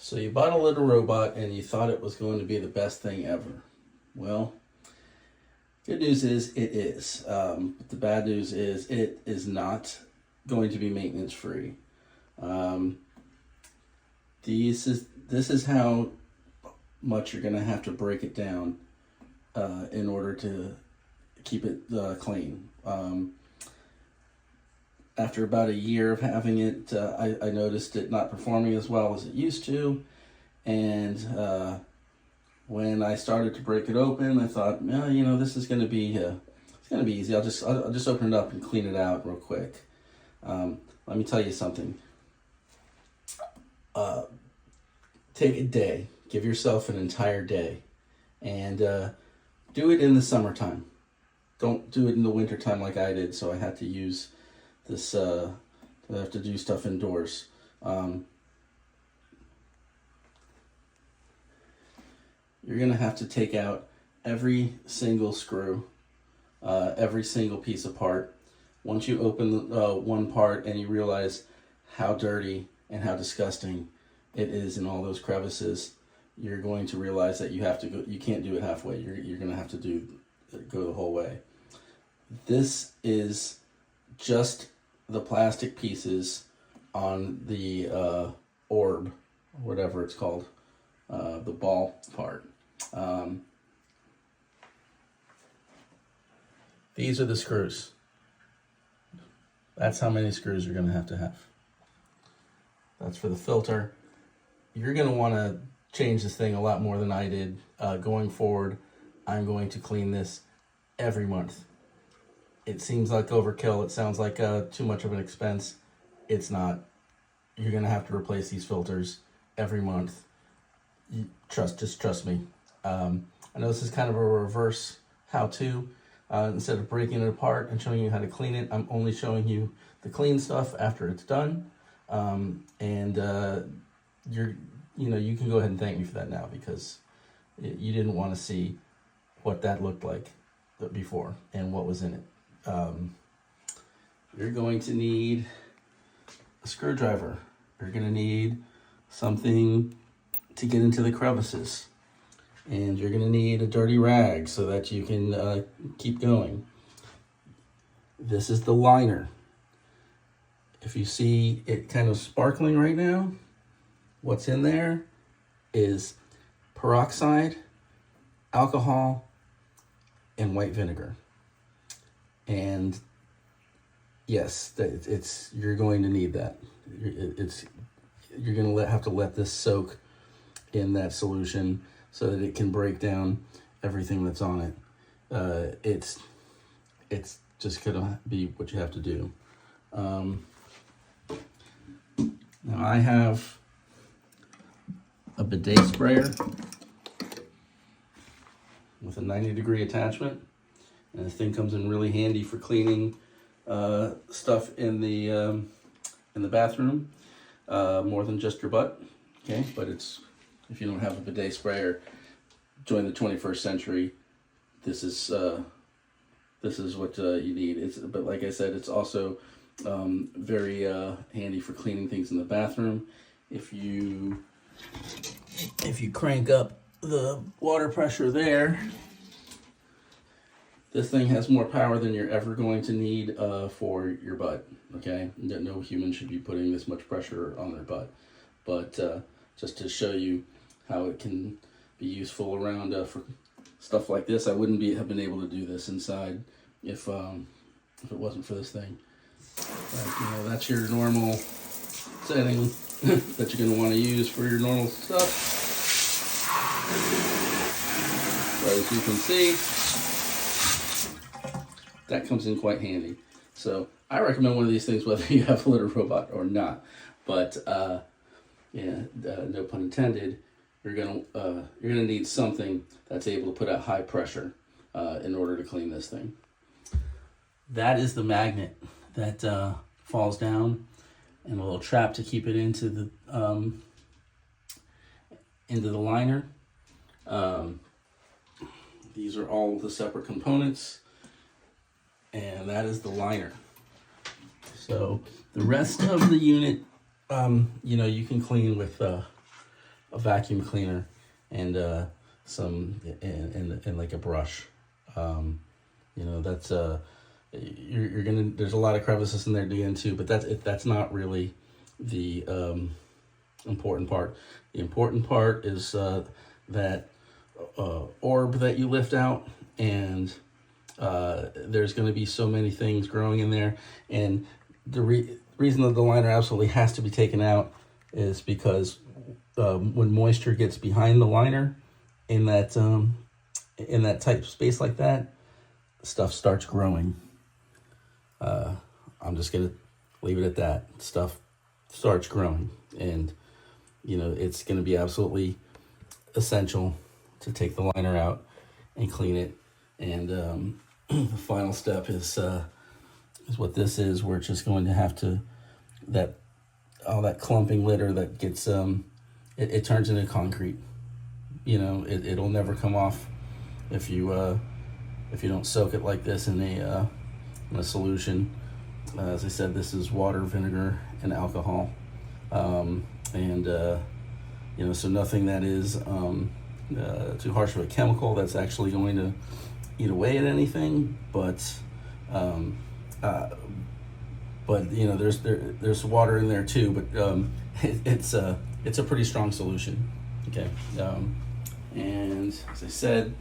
So you bought a little robot and you thought it was going to be the best thing ever. Well, good news is it is. But the bad news is it is not going to be maintenance free. This is how much you're going to have to break it down in order to keep it clean. After about a year of having it, I noticed it not performing as well as it used to, and when I started to break it open, I thought, well, this is going to be it's going to be easy. I'll just open it up and clean it out real quick. Let me tell you something. Take a day. Give yourself an entire day, and do it in the summertime. Don't do it in the wintertime like I did. So I had to use this. I have to do stuff indoors. You're gonna have to take out every single screw, every single piece of part. Once you open one part and you realize how dirty and how disgusting it is in all those crevices, you're going to realize that you have to go. You can't do it halfway. You're gonna have to go the whole way. This is just the plastic pieces on the orb, or whatever it's called, the ball part. These are the screws. That's how many screws you're going to have. That's for the filter. You're going to want to change this thing a lot more than I did. Going forward, I'm going to clean this every month. It seems like overkill. It sounds like too much of an expense. It's not. You're going to have to replace these filters every month. Just trust me. I know this is kind of a reverse how-to. Instead of breaking it apart and showing you how to clean it, I'm only showing you the clean stuff after it's done. And you can go ahead and thank me for that now, because you didn't want to see what that looked like before and what was in it. You're going to need a screwdriver. You're going to need something to get into the crevices. And you're going to need a dirty rag so that you can keep going. This is the liner. If you see it kind of sparkling right now, what's in there is peroxide, alcohol, and white vinegar. And yes, you're going to need that. You're going to have to let this soak in that solution so that it can break down everything that's on it. It's just gonna be what you have to do. Now I have a bidet sprayer with a 90-degree attachment, and this thing comes in really handy for cleaning stuff in the bathroom, more than just your butt. Okay, but if you don't have a bidet sprayer, join the 21st century. This is what you need. But like I said, it's also very handy for cleaning things in the bathroom. If you crank up the water pressure there, this thing has more power than you're ever going to need for your butt. Okay, no human should be putting this much pressure on their butt, but just to show you how it can be useful around for stuff like this. I wouldn't have been able to do this inside if it wasn't for this thing. But, that's your normal setting that you're going to want to use for your normal stuff. But as you can see, that comes in quite handy. So I recommend one of these things whether you have a litter robot or not. But no pun intended. You're gonna need something that's able to put out high pressure in order to clean this thing. That is the magnet that falls down, and a little trap to keep it into the liner. These are all the separate components, and that is the liner. So the rest of the unit, you can clean with a vacuum cleaner and some and like a brush. You know, that's you're gonna, there's a lot of crevices in there to get into, but that's not really the important part. The important part is that orb that you lift out, and there's going to be so many things growing in there, and the reason that the liner absolutely has to be taken out is because when moisture gets behind the liner in that type of space like that, stuff starts growing. I'm just gonna leave it at that. Stuff starts growing, and you know, it's gonna be absolutely essential to take the liner out and clean it. And the final step is what this is. We're just going to have to, all that clumping litter that gets it turns into concrete. You know, it'll never come off if you don't soak it like this in a solution. As I said, this is water, vinegar, and alcohol, and you know, so nothing that is too harsh of a chemical that's actually going to eat away at anything. But you know, there's water in there too. But it's a pretty strong solution. Okay, and as I said,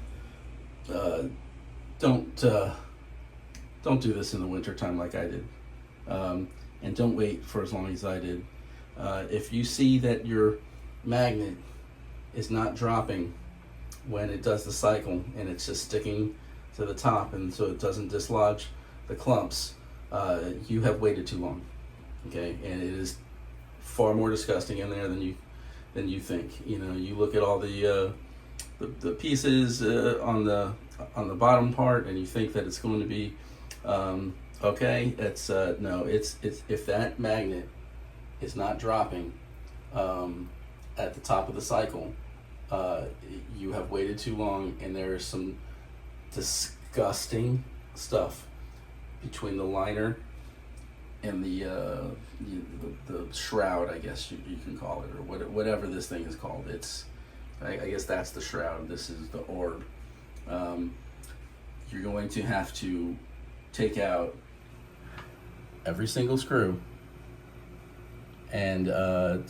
don't do this in the wintertime like I did, and don't wait for as long as I did. If you see that your magnet is not dropping when it does the cycle, and it's just sticking to the top, and so it doesn't dislodge the clumps, you have waited too long. Okay, and it is far more disgusting in there than you think. You know, you look at all the pieces on the bottom part, and you think that it's going to be okay. It's no, it's if that magnet is not dropping at the top of the cycle, you have waited too long, and there is some disgusting stuff between the liner and the shroud, I guess you can call it, or whatever this thing is called. I guess that's the shroud. This is the orb. You're going to have to take out every single screw, and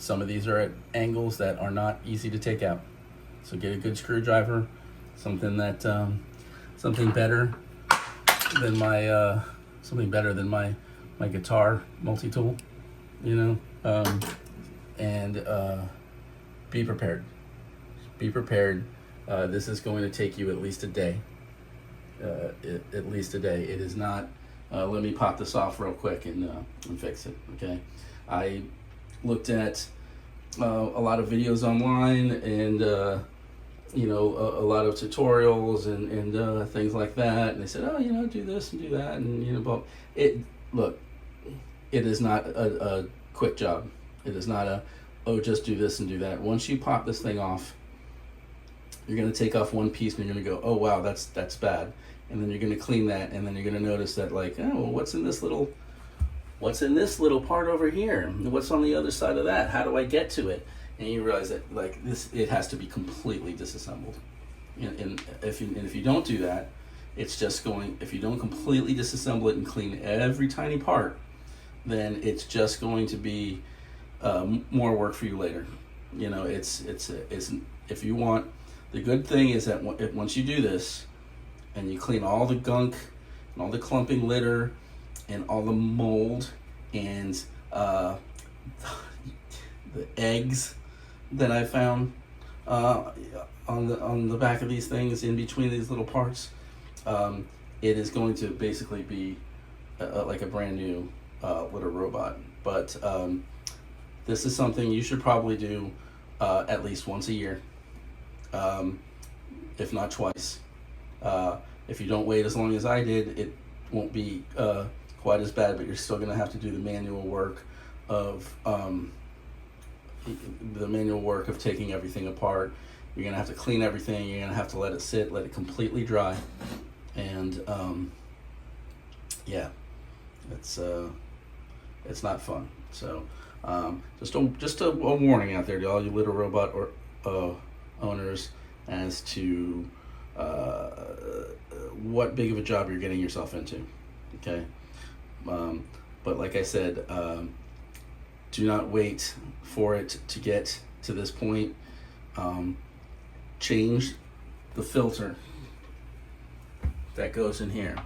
some of these are at angles that are not easy to take out. So get a good screwdriver, something better than my guitar multi-tool, you know, and be prepared. Be prepared. This is going to take you at least a day. At least a day. It is not. Let me pop this off real quick and fix it. Okay. I looked at a lot of videos online, and you know, a lot of tutorials and things like that. And they said, oh, you know, do this and do that, and you know, but it is not a quick job. It is not just do this and do that. Once you pop this thing off, you're going to take off one piece, and you're going to go, oh wow, that's bad. And then you're going to clean that, and then you're going to notice that, like, oh, well, what's in this little part over here? What's on the other side of that? How do I get to it? And you realize that, like, it has to be completely disassembled. And if you don't do that, it's just going. If you don't completely disassemble it and clean every tiny part, then it's just going to be more work for you later. You know, it's if you want. The good thing is that once you do this, and you clean all the gunk and all the clumping litter and all the mold and the eggs that I found on the back of these things, in between these little parts, it is going to basically be like a brand new litter robot. But this is something you should probably do at least once a year. If not twice. If you don't wait as long as I did, it won't be quite as bad, but you're still going to have to do the manual work of taking everything apart. You're going to have to clean everything. You're going to have to let it sit, let it completely dry, and yeah, it's not fun. So just a warning out there to all you litter robot or owners as to what big of a job you're getting yourself into. Okay, but like I said, do not wait for it to get to this point. Change the filter that goes in here.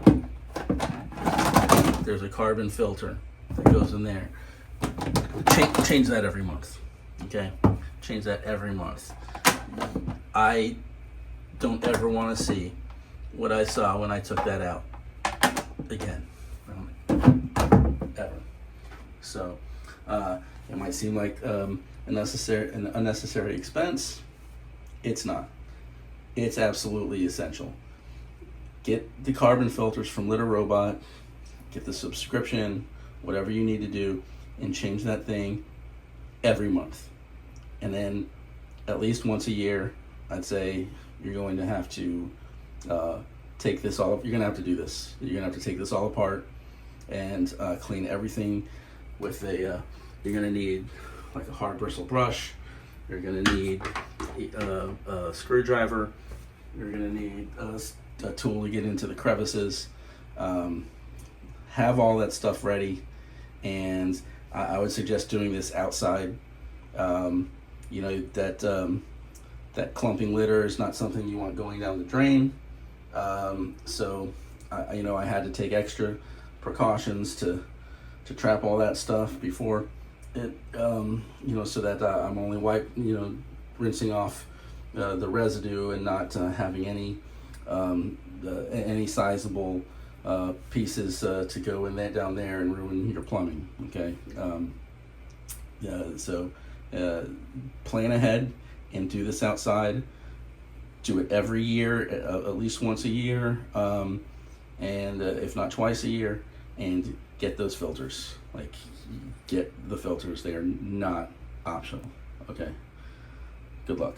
There's a carbon filter that goes in there. Change that every month. Okay, change that every month. I don't ever want to see what I saw when I took that out again, ever. So it might seem like an unnecessary expense. It's not. It's absolutely essential. Get the carbon filters from Litter Robot, get the subscription, whatever you need to do, and change that thing every month. And then at least once a year, I'd say you're going to have to take this all, you're going to have to do this. You're going to have to take this all apart and clean everything with a, you're going to need like a hard bristle brush. You're going to need a screwdriver. You're going to need a tool to get into the crevices. Have all that stuff ready, and I would suggest doing this outside. You know, that clumping litter is not something you want going down the drain. So I had to take extra precautions to trap all that stuff before it, so that I'm only rinsing off the residue and not having any sizable pieces to go in there down there and ruin your plumbing. Okay, so plan ahead and do this outside. Do it every year, at least once a year, and if not twice a year, and get those filters. Like, get the filters. They are not optional. Okay, good luck.